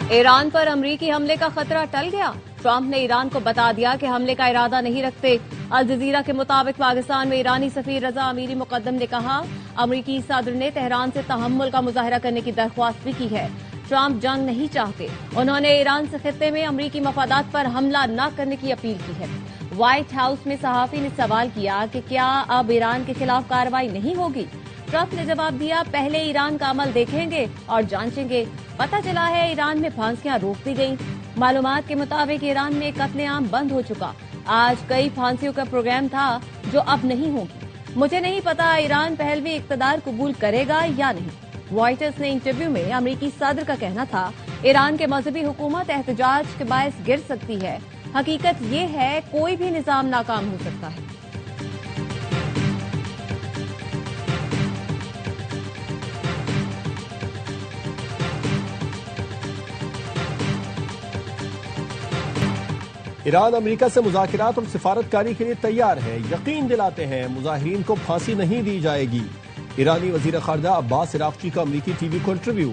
ایران پر امریکی حملے کا خطرہ ٹل گیا، ٹرمپ نے ایران کو بتا دیا کہ حملے کا ارادہ نہیں رکھتے۔ الجزیرہ کے مطابق پاکستان میں ایرانی سفیر رضا امیری مقدم نے کہا امریکی صدر نے تہران سے تحمل کا مظاہرہ کرنے کی درخواست بھی کی ہے۔ ٹرمپ جنگ نہیں چاہتے، انہوں نے ایران سے خطے میں امریکی مفادات پر حملہ نہ کرنے کی اپیل کی ہے۔ وائٹ ہاؤس میں صحافی نے سوال کیا کہ کیا اب ایران کے خلاف کارروائی نہیں ہوگی؟ ٹرمپ نے جواب دیا پہلے ایران کا عمل دیکھیں گے اور جانچیں گے۔ پتہ چلا ہے ایران میں پھانسیاں روک دی گئیں۔ معلومات کے مطابق ایران میں قتل عام بند ہو چکا۔ آج کئی پھانسیوں کا پروگرام تھا جو اب نہیں ہوگی۔ مجھے نہیں پتا ایران پہلوی اقتدار قبول کرے گا یا نہیں۔ وائٹ ہاؤس نے انٹرویو میں امریکی صدر کا کہنا تھا ایران کے مذہبی حکومت احتجاج کے باعث گر سکتی ہے۔ حقیقت یہ ہے کوئی بھی نظام ناکام ہو سکتا ہے۔ ایران امریکہ سے مذاکرات اور سفارتکاری کے لیے تیار ہے، یقین دلاتے ہیں مظاہرین کو پھانسی نہیں دی جائے گی۔ ایرانی وزیر خارجہ عباس عراقچی کا امریکی ٹی وی کو انٹرویو،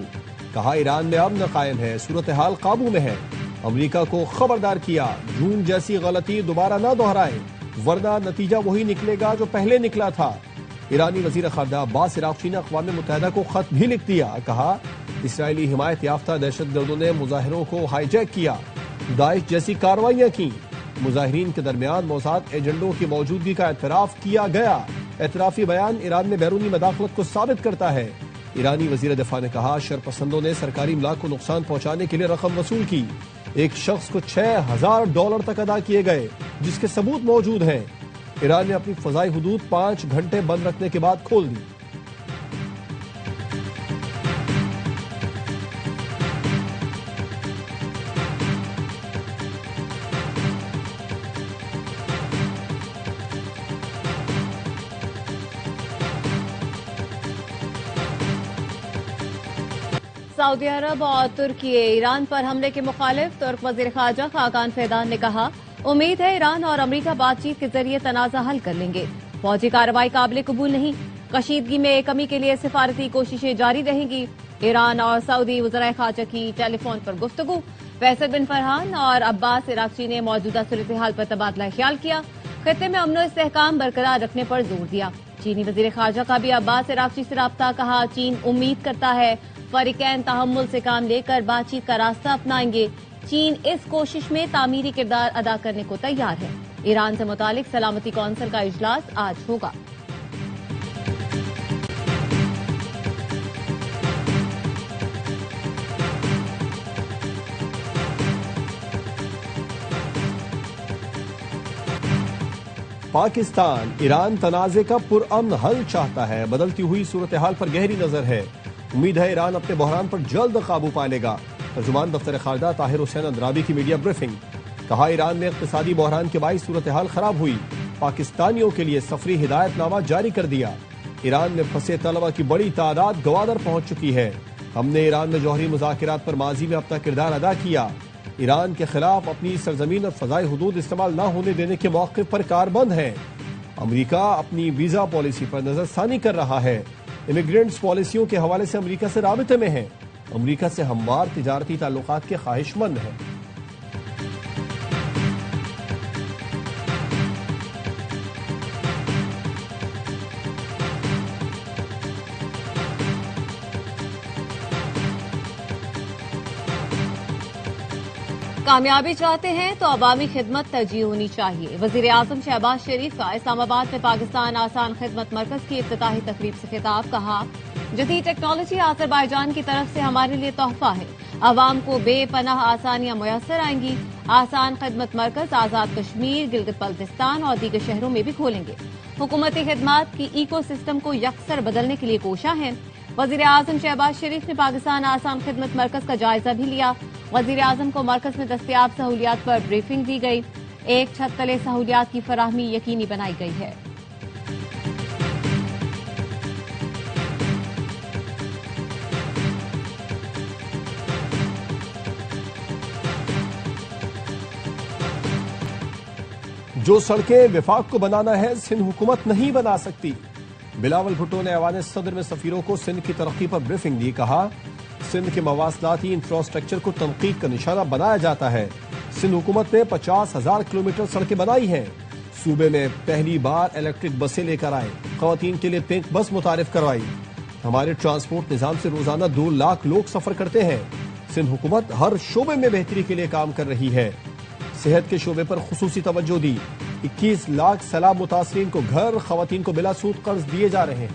کہا ایران میں امن قائم ہے، صورتحال قابو میں ہے۔ امریکہ کو خبردار کیا جون جیسی غلطی دوبارہ نہ دہرائیں ورنہ نتیجہ وہی نکلے گا جو پہلے نکلا تھا۔ ایرانی وزیر خارجہ عباس عراقچی نے اقوام متحدہ کو خط بھی لکھ دیا، کہا اسرائیلی حمایت یافتہ دہشت گردوں نے مظاہروں کو ہائی جیک کیا، داعش جیسی کارروائیاں کی، مظاہرین کے درمیان موساد ایجنڈوں کی موجودگی کا اعتراف کیا گیا۔ اعترافی بیان ایران میں بیرونی مداخلت کو ثابت کرتا ہے۔ ایرانی وزیر دفاع نے کہا شرپسندوں نے سرکاری املاک کو نقصان پہنچانے کے لیے رقم وصول کی، ایک شخص کو $6,000 تک ادا کیے گئے جس کے ثبوت موجود ہیں۔ ایران نے اپنی فضائی حدود 5 گھنٹے بند رکھنے کے بعد کھول دی۔ سعودی عرب اور ترکی ایران پر حملے کے مخالف ترک وزیر خارجہ خاقان فیدان نے کہا امید ہے ایران اور امریکہ بات چیت کے ذریعے تنازع حل کر لیں گے، فوجی کارروائی قابل قبول نہیں، کشیدگی میں کمی کے لیے سفارتی کوششیں جاری رہیں گی۔ ایران اور سعودی وزرائے خارجہ کی ٹیلی فون پر گفتگو، فیصل بن فرحان اور عباس عراقچی نے موجودہ صورتحال پر تبادلہ خیال کیا، خطے میں امن و استحکام برقرار رکھنے پر زور دیا۔ چینی وزیر خارجہ کا بھی عباس عراقچی سے رابطہ، کہا چین امید کرتا ہے فریقین تحمل سے کام لے کر بات چیت کا راستہ اپنائیں گے، چین اس کوشش میں تعمیری کردار ادا کرنے کو تیار ہے۔ ایران سے متعلق سلامتی کونسل کا اجلاس آج ہوگا۔ پاکستان ایران تنازع کا پرامن حل چاہتا ہے، بدلتی ہوئی صورتحال پر گہری نظر ہے، امید ہے ایران اپنے بحران پر جلد قابو پا لے گا۔ ترجمان دفتر خارجہ طاہر حسین اندرابی کی میڈیا بریفنگ، کہا ایران میں اقتصادی بحران کے باعث صورتحال خراب ہوئی، پاکستانیوں کے لیے سفری ہدایت نامہ جاری کر دیا۔ ایران میں پھنسے طلبہ کی بڑی تعداد گوادر پہنچ چکی ہے، ہم نے ایران میں جوہری مذاکرات پر ماضی میں اپنا کردار ادا کیا، ایران کے خلاف اپنی سرزمین اور فضائی حدود استعمال نہ ہونے دینے کے موقف پر کاربند ہے۔ امریکہ اپنی ویزا پالیسی پر نظر ثانی کر رہا ہے، امیگرینٹس پالیسیوں کے حوالے سے امریکہ سے رابطے میں ہے، امریکہ سے ہموار تجارتی تعلقات کے خواہش مند ہے۔ کامیابی چاہتے ہیں تو عوامی خدمت ترجیح ہونی چاہیے۔ وزیر اعظم شہباز شریف کا اسلام آباد میں پاکستان آسان خدمت مرکز کی افتتاحی تقریب سے خطاب، کہا جدید ٹیکنالوجی آذربائیجان کی طرف سے ہمارے لیے تحفہ ہے، عوام کو بے پناہ آسانیاں میسر آئیں گی۔ آسان خدمت مرکز آزاد کشمیر، گلگت بلتستان اور دیگر شہروں میں بھی کھولیں گے، حکومتی خدمات کی ایکو سسٹم کو یکسر بدلنے کے لیے کوشاں ہیں۔ وزیر اعظم شہباز شریف نے پاکستان آسان خدمت مرکز کا جائزہ بھی لیا۔ وزیر اعظم کو مرکز میں دستیاب سہولیات پر بریفنگ دی گئی، ایک چھت تلے سہولیات کی فراہمی یقینی بنائی گئی ہے۔ جو سڑکیں وفاق کو بنانا ہے سندھ حکومت نہیں بنا سکتی، بلاول بھٹو نے ایوان صدر میں سفیروں کو سندھ کی ترقی پر بریفنگ دی، کہا سندھ کے مواصلاتی انفراسٹرکچر کو تنقید کا نشانہ بنایا جاتا ہے۔ سندھ حکومت نے 50,000 کلومیٹر سڑکیں بنائی ہیں۔ صوبے میں پہلی بار الیکٹرک بسیں لے کر آئے، خواتین کے لیے پنک بس متعارف کروائی۔ ہمارے ٹرانسپورٹ نظام سے روزانہ 2 لاکھ لوگ سفر کرتے ہیں۔ سندھ حکومت ہر شعبے میں بہتری کے لیے کام کر رہی ہے۔ صحت کے شعبے پر خصوصی توجہ دی۔ 21 لاکھ سیلاب متاثرین کو گھر، خواتین کو بلا سود قرض دیے جا رہے ہیں۔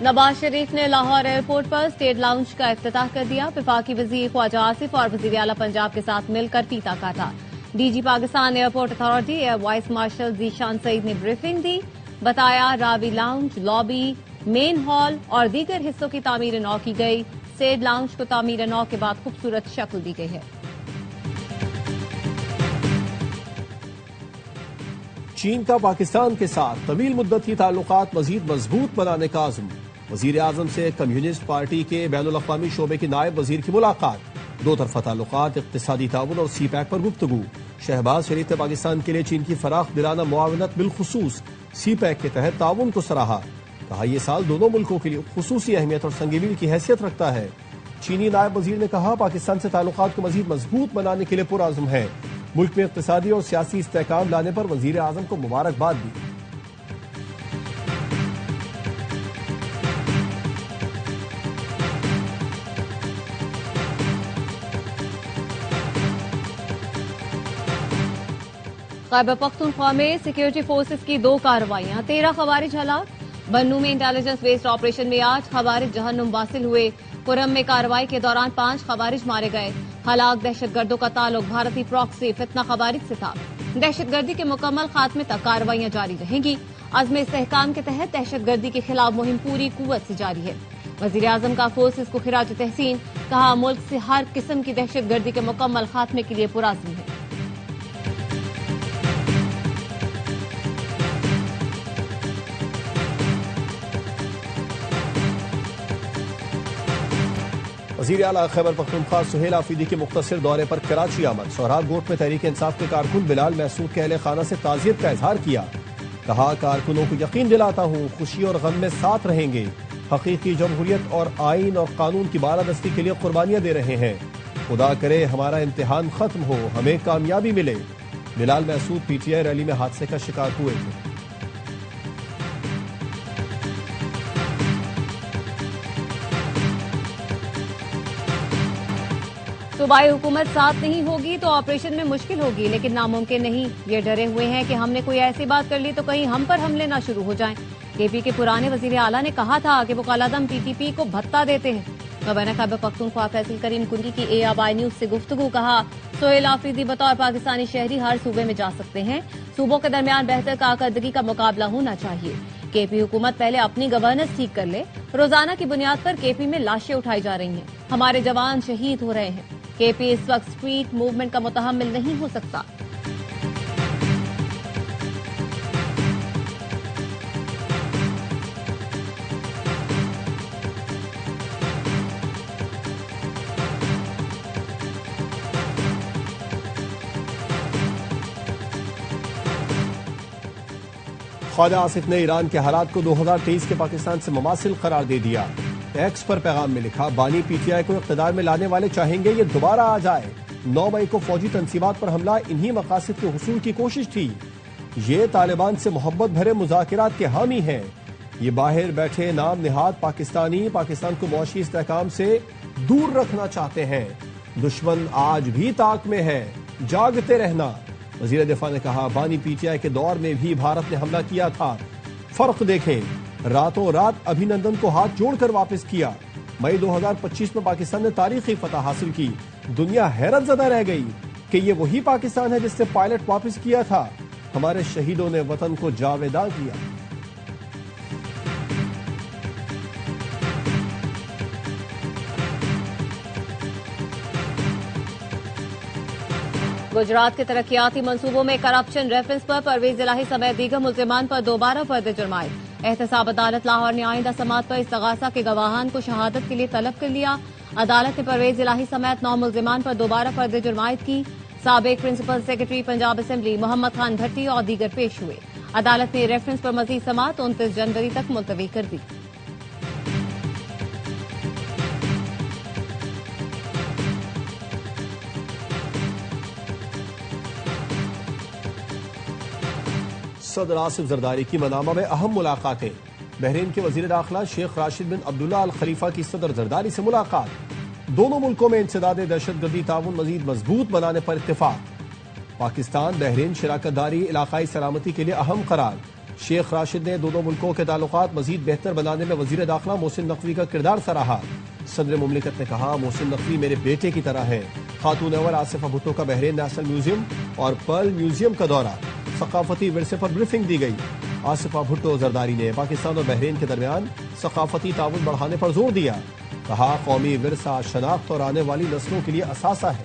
نواز شریف نے لاہور ایئرپورٹ پر اسٹیٹ لاؤنج کا افتتاح کر دیا۔ وفاقی وزیر خواجہ آصف اور وزیر اعلیٰ پنجاب کے ساتھ مل کر فیتا کاٹا۔ D G Pakistan airport authority air vice marshal Zeeshan Saeed نے بریفنگ دی۔ بتایا Ravi lounge, lobby, main hall اور دیگر حصوں کی تعمیر نو کی گئی۔ اسٹیٹ لاؤنج کو تعمیر نو کے بعد خوبصورت شکل دی گئی ہے۔ چین کا پاکستان کے ساتھ طویل مدتی تعلقات مزید مضبوط بنانے کا عزم۔ وزیر اعظم سے کمیونسٹ پارٹی کے بین الاقوامی شعبے کے نائب وزیر کی ملاقات۔ 2 طرفہ تعلقات، اقتصادی تعاون اور سی پیک پر گفتگو۔ شہباز شریف نے پاکستان کے لیے چین کی فراخ دلانہ معاونت بالخصوص سی پیک کے تحت تعاون کو سراہا۔ کہا یہ سال دونوں ملکوں کے لیے خصوصی اہمیت اور سنگ میل کی حیثیت رکھتا ہے۔ چینی نائب وزیر نے کہا پاکستان سے تعلقات کو مزید مضبوط بنانے کے لیے پرعزم ہے۔ ملک میں اقتصادی اور سیاسی استحکام لانے پر وزیر اعظم کو مبارکباد دی۔ خیبر پختونخوا میں سیکیورٹی فورسز کی 2 کارروائیاں، 13 خوارج ہلاک۔ بنوں میں انٹیلیجنس بیسڈ آپریشن میں 8 خوارج جہنم واصل ہوئے۔ پورم میں کارروائی کے دوران 5 خوارج مارے گئے۔ ہلاک دہشت گردوں کا تعلق بھارتی پراکسی فتنہ خوارج سے تھا۔ دہشت گردی کے مکمل خاتمے تک کارروائیاں جاری رہیں گی۔ عزم استحکام کے تحت دہشت گردی کے خلاف مہم پوری قوت سے جاری ہے۔ وزیر اعظم کا فورسز کو خراج تحسین، کہا ملک سے ہر قسم کی دہشت گردی کے مکمل خاتمے کے لیے پرعزم ہے۔ وزیر اعلیٰ خیبر پختونخوا سہیل آفریدی کے مختصر دورے پر کراچی آمد۔ سہراب گوٹ میں تحریک انصاف کے کارکن بلال محسود کے اہل خانہ سے تعزیت کا اظہار کیا۔ کہا کارکنوں کو یقین دلاتا ہوں خوشی اور غم میں ساتھ رہیں گے۔ حقیقی جمہوریت اور آئین اور قانون کی بالادستی کے لیے قربانیاں دے رہے ہیں۔ خدا کرے ہمارا امتحان ختم ہو، ہمیں کامیابی ملے۔ Bilal Mehsud P T I rally میں حادثے کا شکار ہوئے تھے۔ صوبائی حکومت ساتھ نہیں ہوگی تو آپریشن میں مشکل ہوگی، لیکن ناممکن نہیں۔ یہ ڈرے ہوئے ہیں کہ ہم نے کوئی ایسی بات کر لی تو کہیں ہم پر حملے نہ شروع ہو جائیں۔ کے پی کے پرانے وزیر اعلیٰ نے کہا تھا کہ وہ کالعدم پی ٹی پی کو بھتہ دیتے ہیں۔ گورنر خیبر پختونخوا فیصل کریم کنڈی کی اے آبائی نیوز سے گفتگو، کہا سہیل آفریدی بطور پاکستانی شہری ہر صوبے میں جا سکتے ہیں۔ صوبوں کے درمیان بہتر کارکردگی کا مقابلہ ہونا چاہیے۔ کے پی حکومت پہلے اپنی گورننس ٹھیک کر لے۔ روزانہ کی بنیاد پر کے پی میں لاشیں اٹھائی جا رہی ہیں، ہمارے جوان شہید ہو رہے ہیں۔ کے پی اس وقت اسٹریٹ موومنٹ کا متحمل نہیں ہو سکتا۔ خواجہ آصف نے ایران کے حالات کو 2023 کے پاکستان سے مماثل قرار دے دیا۔ ایکس پر پیغام میں لکھا بانی پی ٹی آئی کو اقتدار میں لانے والے چاہیں گے یہ دوبارہ آ جائے۔ 9 مئی کو فوجی تنصیبات پر حملہ انہی مقاصد کے حصول کی کوشش تھی۔ یہ طالبان سے محبت بھرے مذاکرات کے حامی ہیں۔ یہ باہر بیٹھے نام نہاد پاکستان کو معاشی استحکام سے دور رکھنا چاہتے ہیں۔ دشمن آج بھی طاق میں ہے، جاگتے رہنا۔ وزیر دفاع نے کہا بانی پی ٹی آئی کے دور میں بھی بھارت نے حملہ کیا تھا، فرق دیکھیں، راتوں رات ابھینندن کو ہاتھ جوڑ کر واپس کیا۔ مئی 2025 میں پاکستان نے تاریخی فتح حاصل کی۔ دنیا حیرت زدہ رہ گئی کہ یہ وہی پاکستان ہے جس سے پائلٹ واپس کیا تھا۔ ہمارے شہیدوں نے وطن کو جاویداں کیا۔ گجرات کے ترقیاتی منصوبوں میں کرپشن ریفرنس پر پرویز الہی سمیت دیگر ملزمان پر دوبارہ فرد جرم عائد۔ احتساب عدالت لاہور نے آئندہ سماعت پر استغاثہ کے گواہان کو شہادت کے لیے طلب کر لیا۔ عدالت نے پرویز الہی سمیت 9 ملزمان پر دوبارہ فرد جرم عائد کی۔ سابق principal secretary Punjab assembly Muhammad Khan بھٹی اور دیگر پیش ہوئے. عدالت نے ریفرنس پر مزید سماعت 29 جنوری تک ملتوی کر دی. صدر آصف زرداری کی منامہ میں اہم ملاقاتیں. بحرین کے وزیر داخلہ شیخ راشد بن عبداللہ الخلیفہ کی صدر زرداری سے ملاقات. دونوں ملکوں میں انسداد دہشت گردی تعاون مزید مضبوط بنانے پر اتفاق. پاکستان بحرین شراکت داری علاقائی سلامتی کے لیے اہم قرار. شیخ راشد نے دونوں ملکوں کے تعلقات مزید بہتر بنانے میں وزیر داخلہ محسن نقوی کا کردار سراہا. صدر مملکت نے کہا محسن نقوی میرے بیٹے کی طرح ہے. خاتون اول آصفہ بھٹو کا بحرین نیشنل میوزیم اور پرل میوزیم کا دورہ. ثقافتی ورثے پر بریفنگ دی گئی. آصفہ بھٹو زرداری نے پاکستان اور بحرین کے درمیان ثقافتی تعاون بڑھانے پر زور دیا. کہا قومی ورثہ شناخت اور آنے والی نسلوں کے لیے اثاثہ ہے.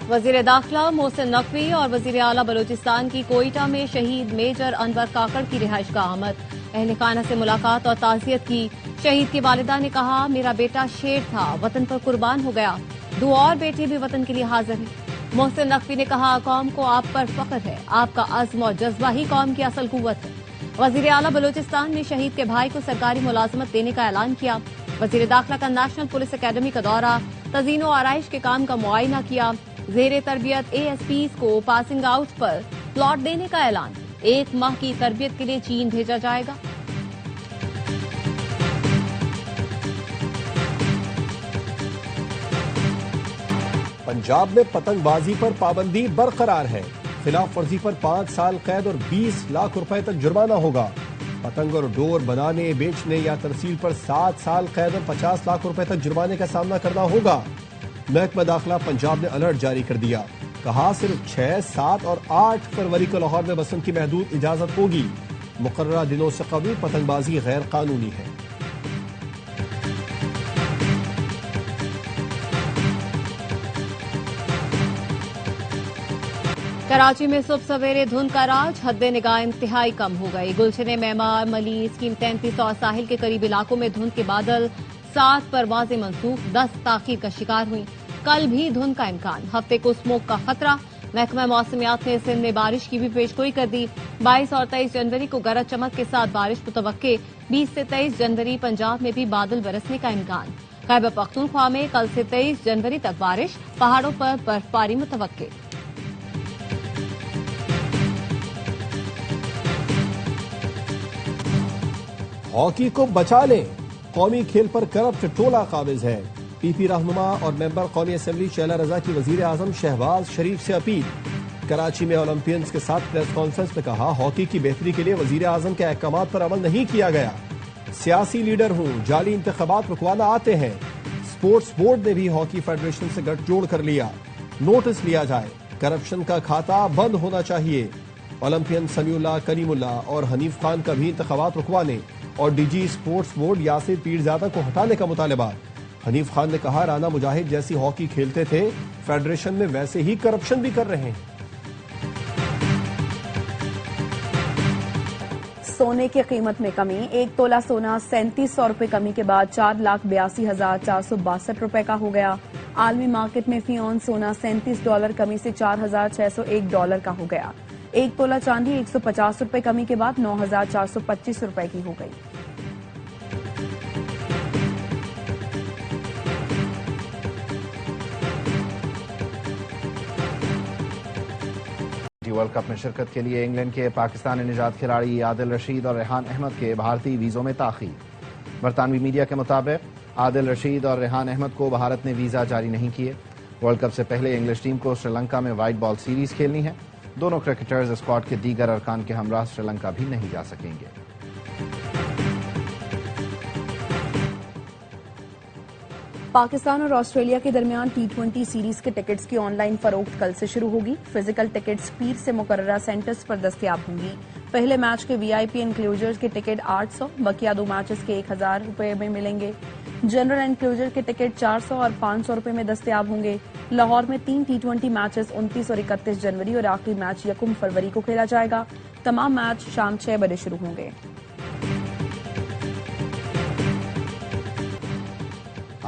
وزیر داخلہ محسن نقوی اور وزیر اعلیٰ بلوچستان کی کوئٹہ میں شہید میجر انور کاکڑ کی رہائش گاہ آمد. اہل خانہ سے ملاقات اور تعزیت کی. شہید کی والدہ نے کہا میرا بیٹا شیر تھا, وطن پر قربان ہو گیا. 2 اور بیٹے بھی وطن کے لیے حاضر ہیں. محسن نقوی نے کہا قوم کو آپ پر فخر ہے, آپ کا عزم اور جذبہ ہی قوم کی اصل قوت ہے. وزیر اعلیٰ بلوچستان نے شہید کے بھائی کو سرکاری ملازمت دینے کا اعلان کیا. وزیر داخلہ کا نیشنل پولیس اکیڈمی کا دورہ, تزئین و آرائش کے کام کا معائنہ کیا. زیر تربیت ASPs کو پاسنگ آؤٹ پر پلاٹ دینے کا اعلان. 1 ماہ کی تربیت کے لیے چین بھیجا جائے گا. پنجاب میں پتنگ بازی پر پابندی برقرار ہے. خلاف ورزی پر 5 سال قید اور 20 لاکھ روپے تک جرمانہ ہوگا. پتنگ اور ڈور بنانے, بیچنے یا ترسیل پر 7 سال قید اور 50 لاکھ روپے تک جرمانے کا سامنا کرنا ہوگا. محکمہ داخلہ پنجاب نے الرٹ جاری کر دیا. کہا صرف 6, 7 اور 8 فروری کو لاہور میں بسنت کی محدود اجازت ہوگی. مقررہ دنوں سے قبل پتنگ بازی غیر قانونی ہے. کراچی میں صبح سویرے دھند کا راج, حد نگاہ انتہائی کم ہو گئی. گلشن معمار, ملی, اسکیم 33 اور ساحل کے قریب علاقوں میں دھند کے بادل. 7 پروازیں منسوخ, 10 تاخیر کا شکار ہوئی. کل بھی دھند کا امکان, ہفتے کو اسموک کا خطرہ. محکمہ موسمیات نے سندھ میں بارش کی بھی پیشگوئی کر دی. 22 اور 23 جنوری کو گرج چمک کے ساتھ بارش متوقع. 20 سے 23 جنوری پنجاب میں بھی بادل برسنے کا امکان. خیبر پختونخوا میں کل سے 23 جنوری تک بارش, پہاڑوں پر برف باری متوقع. ہاکی کو بچا لیں, قومی کھیل پر کرپٹ ٹولہ قابض ہے. PP رہنما اور ممبر قومی اسمبلی شیلہ رضا کی وزیر اعظم شہباز شریف سے اپیل. کراچی میں اولمپئنز کے ساتھ پریس کانفرنس میں کہا ہاکی کی بہتری کے لیے وزیر اعظم کے احکامات پر عمل نہیں کیا گیا. سیاسی لیڈر ہوں, جعلی انتخابات رکوانا آتے ہیں. اسپورٹس بورڈ نے بھی ہاکی فیڈریشن سے گٹھ جوڑ کر لیا. نوٹس لیا جائے, کرپشن کا کھاتا بند ہونا چاہیے. اولمپئن سمیع اللہ, کریم اللہ اور حنیف خان کا بھی انتخابات رکوانے اور DG sports board Yasir Pirzada کو ہٹانے کا مطالبہ. حنیف خان نے کہا رانا مجاہد جیسی ہاکی کھیلتے تھے, فیڈریشن میں ویسے ہی کرپشن بھی کر رہے ہیں. سونے کی قیمت میں کمی, 1 تولہ سونا 3700 روپے کمی کے بعد 4,82,462 روپے کا ہو گیا. عالمی مارکیٹ میں فی اون سونا $37 کمی سے $4,601 کا ہو گیا. 1 تولہ چاندی 150 روپے کمی کے بعد 9,425 روپے کی ہو گئی. ورلڈ کپ میں شرکت کے لیے انگلینڈ کے پاکستانی نژاد کھلاڑی عادل رشید اور ریحان احمد کے بھارتی ویزوں میں تاخیر. برطانوی میڈیا کے مطابق عادل رشید اور ریحان احمد کو بھارت نے ویزا جاری نہیں کیے. ورلڈ کپ سے پہلے انگلش ٹیم کو سری لنکا میں وائٹ بال سیریز کھیلنی ہے. دونوں کرکٹرز اسکواڈ کے دیگر ارکان کے ہمراہ سری لنکا بھی نہیں جا سکیں گے. پاکستان اور آسٹریلیا کے درمیان T20 سیریز کے ٹکٹس کی آن لائن فروخت کل سے شروع ہوگی. فزیکل ٹکٹس پیر سے مقررہ سینٹرز پر دستیاب ہوں گی. پہلے میچ کے VIP انکلوژر کے ٹکٹ 800, بقیہ 2 میچز کے 1000 روپے میں ملیں گے. جنرل انکلوژر کے ٹکٹ 400 اور 500 روپے میں دستیاب ہوں گے. لاہور میں 3 T20 میچز 29 اور 31 جنوری اور آخری میچ 1 فروری کو کھیلا جائے گا. تمام میچ شام 6 بجے شروع ہوں گے.